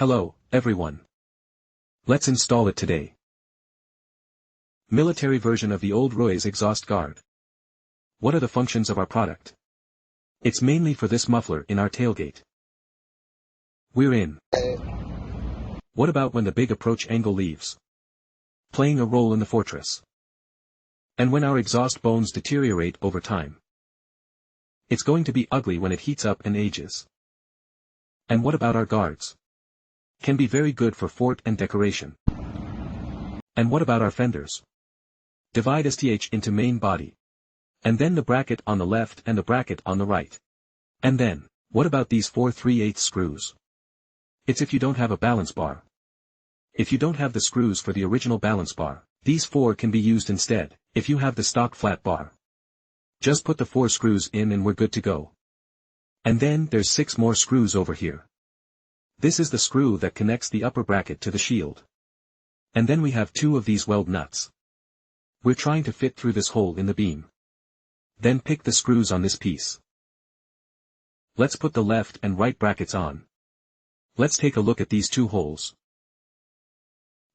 Hello, everyone. Let's install it today. Military version of the old Roy's exhaust guard. What are the functions of our product? It's mainly for this muffler in our tailgate. We're in. What about when the big approach angle leaves? Playing a role in the fortress. And when our exhaust bones deteriorate over time. It's going to be ugly when it heats up and ages. And what about our guards? Can be very good for fort and decoration. And what about our fenders? Divide STH into main body. And then the bracket on the left and the bracket on the right. And then, what about these 4 3/8 screws? It's if you don't have a balance bar. If you don't have the screws for the original balance bar, these 4 can be used instead, if you have the stock flat bar. Just put the 4 screws in and we're good to go. And then there's 6 more screws over here. This is the screw that connects the upper bracket to the shield. And then we have 2 of these weld nuts. We're trying to fit through this hole in the beam. Then pick the screws on this piece. Let's put the left and right brackets on. Let's take a look at these 2 holes.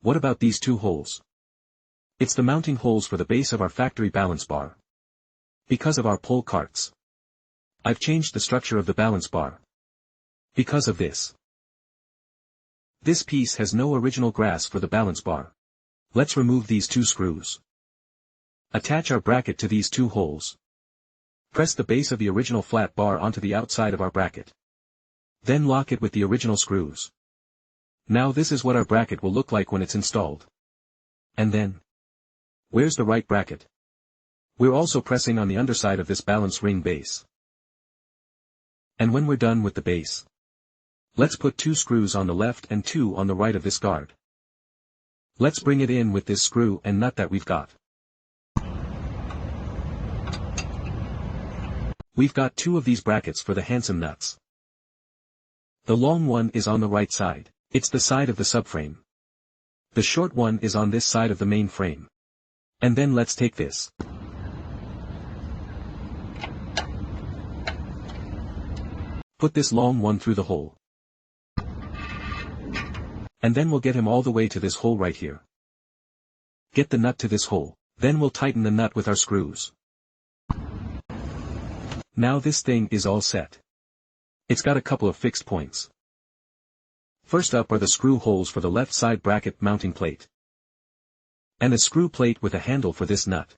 What about these 2 holes? It's the mounting holes for the base of our factory balance bar. Because of our pole carts. I've changed the structure of the balance bar. Because of this. This piece has no original grass for the balance bar. Let's remove these 2 screws. Attach our bracket to these 2 holes. Press the base of the original flat bar onto the outside of our bracket. Then lock it with the original screws. Now this is what our bracket will look like when it's installed. And then, where's the right bracket? We're also pressing on the underside of this balance ring base. And when we're done with the base, let's put 2 screws on the left and 2 on the right of this guard. Let's bring it in with this screw and nut that we've got. We've got 2 of these brackets for the handsome nuts. The long one is on the right side, it's the side of the subframe. The short one is on this side of the main frame. And then let's take this. Put this long one through the hole. And then we'll get him all the way to this hole right here. Get the nut to this hole, then we'll tighten the nut with our screws. Now this thing is all set. It's got a couple of fixed points. First up are the screw holes for the left side bracket mounting plate. And a screw plate with a handle for this nut.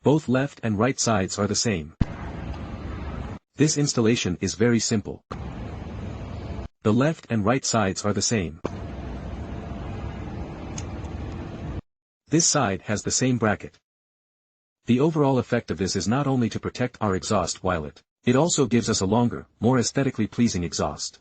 Both left and right sides are the same. This installation is very simple. The left and right sides are the same. This side has the same bracket. The overall effect of this is not only to protect our exhaust while it also gives us a longer, more aesthetically pleasing exhaust.